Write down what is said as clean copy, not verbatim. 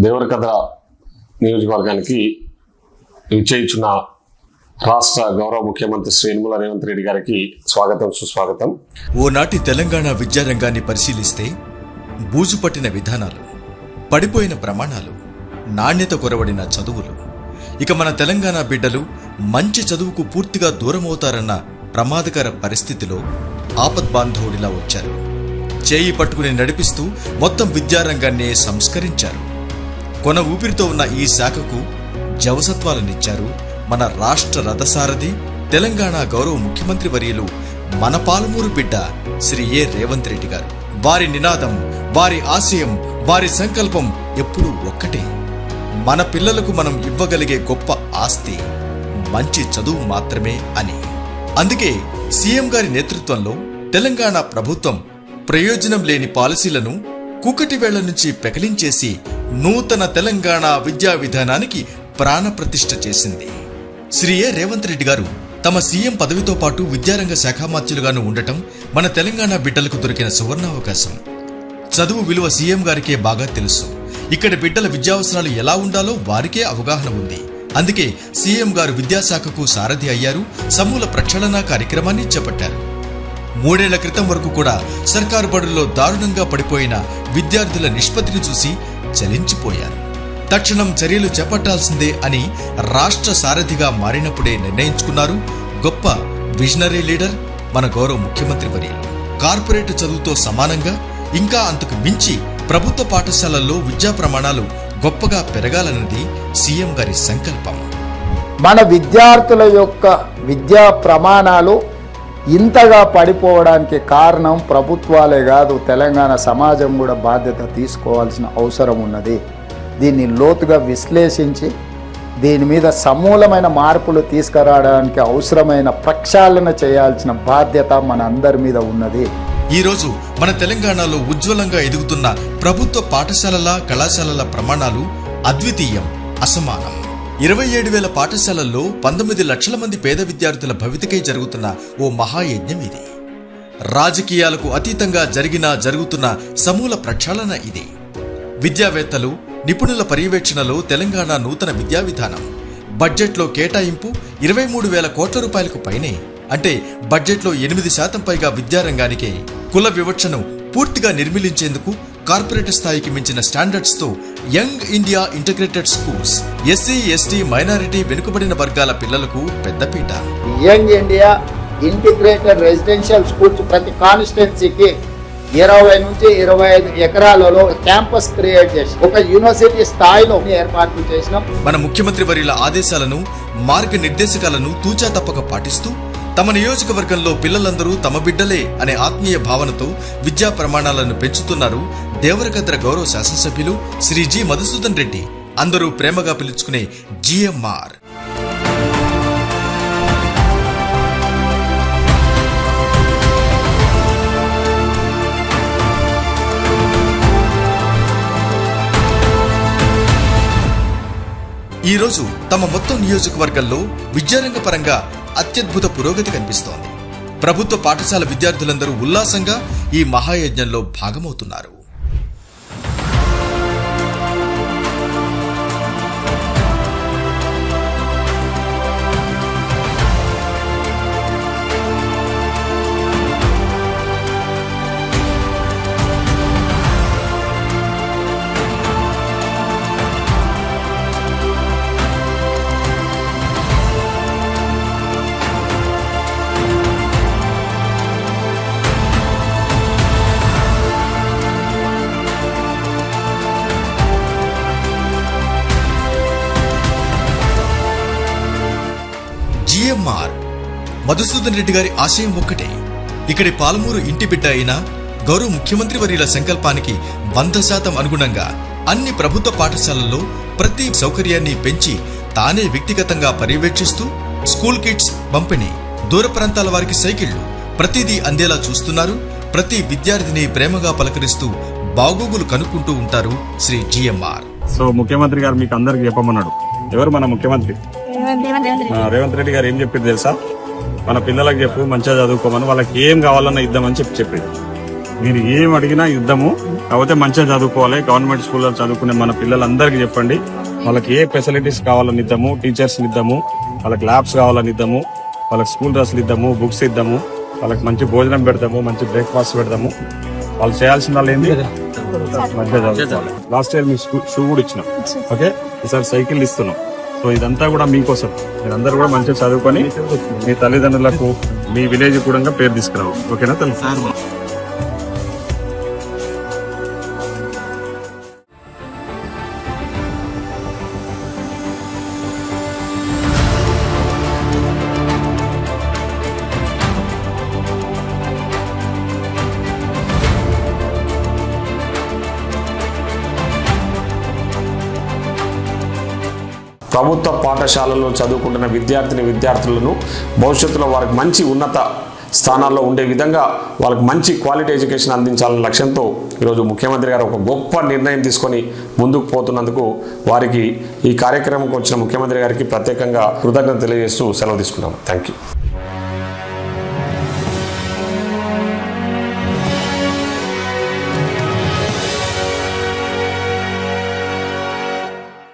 దేవరకథ నియోజకవర్గానికి విచ్చేయించిన రాష్ట్ర గౌరవ ముఖ్యమంత్రి శ్రీ యనమల రేవంత్ రెడ్డి గారికి స్వాగతం సుస్వాగతం. ఓనాటి తెలంగాణ విద్యారంగాన్ని పరిశీలిస్తే బూజుపట్టిన విధానాలు, పడిపోయిన ప్రమాణాలు, నాణ్యత కొరవడిన చదువులు, ఇక మన తెలంగాణ బిడ్డలు మంచి చదువుకు పూర్తిగా దూరమవుతారన్న ప్రమాదకర పరిస్థితిలో ఆపద్బాంధవుడిలా వచ్చారు. చేయి పట్టుకుని నడిపిస్తూ మొత్తం విద్యారంగాన్నే సంస్కరించారు. కొన ఊపిరితో ఉన్న ఈ శాఖకు జవసత్వాలనిచ్చారు మన రాష్ట్ర రథసారథి, తెలంగాణ గౌరవ ముఖ్యమంత్రి వర్యులు, మన పాలమూరు బిడ్డ శ్రీ ఏ రేవంత్ రెడ్డి గారు. వారి నినాదం, వారి ఆశయం, వారి సంకల్పం ఎప్పుడూ ఒక్కటే. మన పిల్లలకు మనం ఇవ్వగలిగే గొప్ప ఆస్తి మంచి చదువు మాత్రమే అని. అందుకే సీఎం గారి నేతృత్వంలో తెలంగాణ ప్రభుత్వం ప్రయోజనం లేని పాలసీలను కూకటి వేళ్ల నుంచి పెకలించేసి నూతన తెలంగాణ విద్యా విధానానికి ప్రాణప్రతిష్ఠ చేసింది. శ్రీ ఏ రేవంత్ రెడ్డి గారు తమ సీఎం పదవితో పాటు విద్యారంగ శాఖామాత్యులుగాను ఉండటం మన తెలంగాణ బిడ్డలకు దొరికిన సువర్ణావకాశం. చదువు విలువ సీఎం గారికే బాగా తెలుసు. ఇక్కడ బిడ్డల విద్యావసరాలు ఎలా ఉండాలో వారికే అవగాహన ఉంది. అందుకే సీఎం గారు విద్యాశాఖకు సారథి అయ్యారు, సమూల ప్రక్షాళన కార్యక్రమాన్ని చేపట్టారు. 3 ఏళ్ల క్రితం వరకు కూడా సర్కారు బడుల్లో దారుణంగా పడిపోయిన విద్యార్థుల నిష్పత్తిని చూసి చలించిపోయారు. తక్షణం చర్యలు చేపట్టాల్సిందే అని రాష్ట్ర సారథిగా మారినప్పుడే నిర్ణయించుకున్నారు గొప్ప విజనరీ లీడర్ మన గౌరవ ముఖ్యమంత్రి వర్యులు. కార్పొరేట్ చదువుతో సమానంగా ఇంకా అంతకు మించి ప్రభుత్వ పాఠశాలల్లో విద్యా ప్రమాణాలు గొప్పగా పెరగాలన్నది సీఎం గారి సంకల్పం. మన విద్యార్థుల యొక్క విద్యా ప్రమాణాలు ఇంతగా పడిపోవడానికి కారణం ప్రభుత్వాలే కాదు, తెలంగాణ సమాజం కూడా బాధ్యత తీసుకోవాల్సిన అవసరం ఉన్నది. దీన్ని లోతుగా విశ్లేషించి దీని మీద సమూలమైన మార్పులు తీసుకురావడానికి అవసరమైన ప్రక్షాళన చేయాల్సిన బాధ్యత మన అందరి మీద ఉన్నది. ఈరోజు మన తెలంగాణలో ఉజ్వలంగా ఎదుగుతున్న ప్రభుత్వ పాఠశాలల, కళాశాలల ప్రమాణాలు అద్వితీయం, అసమానం. 27,000 పాఠశాలల్లో 19 లక్షల మంది పేద విద్యార్థుల భవితకై జరుగుతున్న ఓ మహాయజ్ఞం ఇది. రాజకీయాలకు అతీతంగా జరుగుతున్న సమూల ప్రక్షాళన ఇది. విద్యావేత్తలు, నిపుణుల పర్యవేక్షణలో తెలంగాణ నూతన విద్యా విధానం. బడ్జెట్లో కేటాయింపు 23,000 కోట్ల రూపాయలకు పైనే. అంటే బడ్జెట్లో 8% పైగా విద్యారంగానికే. కుల వివక్షను పూర్తిగా నిర్మూలించేందుకు కార్పొరేట్ స్థాయికి మించిన స్టాండర్డ్స్ తో young India integrated schools, SC, ST, minority, వెనుకబడిన వర్గాల పిల్లలకు పెద్దపీట. Young India integrated residential schools ప్రతి కాన్స్టిట్యున్సీకి 20 నుంచి 25 ఎకరాలలో క్యాంపస్ క్రియేట్ చేసి ఒక యూనివర్సిటీ స్థాయిలో ఏర్పాట్లు చేసినాం. మన ముఖ్యమంత్రి వర్యుల ఆదేశాలను, మార్గనిర్దేశకాలను తూచా తప్పక పాటిస్తూ తమ నియోజకవర్గంలో పిల్లలందరూ తమ బిడ్డలే అనే ఆత్మీయ భావనతో విద్యా ప్రమాణాలను పెంచుతున్నారు దేవరకద్ర గౌరవ శాసనసభ్యులు శ్రీ జి మధుసూదన్ రెడ్డి, అందరూ ప్రేమగా పిలుచుకునే జిఎంఆర్. ఈరోజు తమ మొత్తం నియోజకవర్గంలో విద్యారంగ పరంగా అత్యద్భుత పురోగతి కనిపిస్తోంది. ప్రభుత్వ పాఠశాల విద్యార్థులందరూ ఉల్లాసంగా ఈ మహాయజ్ఞంలో భాగమవుతున్నారు. జిఎంఆర్ మధుసూదన్ రెడ్డి గారి ఆశయం ఒక్కటే. ఇక్కడి పాలమూరు ఇంటి బిడ్డ అయిన గౌరవ ముఖ్యమంత్రి వర్యుల సంకల్పానికి 100% అనుగుణంగా అన్ని ప్రభుత్వ పాఠశాలల్లో ప్రతి సౌకర్యాన్ని పెంచి తానే వ్యక్తిగతంగా పర్యవేక్షిస్తూ స్కూల్ కిట్స్ పంపిణీ, దూర ప్రాంతాల వారికి సైకిళ్లు, ప్రతిదీ అందేలా చూస్తున్నారు. ప్రతి విద్యార్థిని ప్రేమగా పలకరిస్తూ బాగోగులు కనుక్కుంటూ ఉంటారు శ్రీ జిఎంఆర్. సో ముఖ్యమంత్రి గారు మీకు అందరికి చెప్పమన్నాడు. ఎవరు మన ముఖ్యమంత్రి? రేవంత్ రెడ్డి గారు ఏం చెప్పారు తెలుసా? మన పిల్లలకు చెప్పు, మంచిగా చదువుకోమని, వాళ్ళకి ఏం కావాలన్నా ఇద్దామని చెప్పింది. మీరు ఏం అడిగినా యుద్ధము. కాకపోతే మంచిగా చదువుకోవాలి. గవర్నమెంట్ స్కూల్లో చదువుకునే మన పిల్లలందరికీ చెప్పండి, వాళ్ళకి ఏ ఫెసిలిటీస్ కావాలని ఇద్దాము, టీచర్స్ ఇద్దాము, వాళ్ళకి ల్యాబ్స్ కావాలని ఇద్దాము, వాళ్ళకి స్కూల్ డ్రెస్లు ఇద్దాము, బుక్స్ ఇద్దాము, వాళ్ళకి మంచి భోజనం పెడతాము, మంచి బ్రేక్ఫాస్ట్ పెడతాము. వాళ్ళు చేయాల్సిన వాళ్ళు ఏంటి, మంచిగా చదువుకోవాలి. లాస్ట్ ఇయర్ మీ షూ కూడా ఇచ్చినాం, ఓకే, ఈసారి సైకిల్ ఇస్తున్నాం. సో ఇదంతా కూడా మీకోసం. మీరందరూ కూడా మంచిగా చదువుకొని మీ తల్లిదండ్రులకు, మీ విలేజ్ కూడా పేరు తీసుకురావు. ఓకేనా తల్లి? ప్రభుత్వ పాఠశాలల్లో చదువుకుంటున్న విద్యార్థులను భవిష్యత్తులో వారికి మంచి ఉన్నత స్థానాల్లో ఉండే విధంగా వాళ్ళకి మంచి క్వాలిటీ ఎడ్యుకేషన్ అందించాలనే లక్ష్యంతో ఈరోజు ముఖ్యమంత్రి గారు ఒక గొప్ప నిర్ణయం తీసుకొని ముందుకు పోతున్నందుకు వారికి, ఈ కార్యక్రమంకి వచ్చిన ముఖ్యమంత్రి గారికి ప్రత్యేకంగా కృతజ్ఞత తెలియజేస్తూ సెలవు తీసుకున్నాం. Thank you.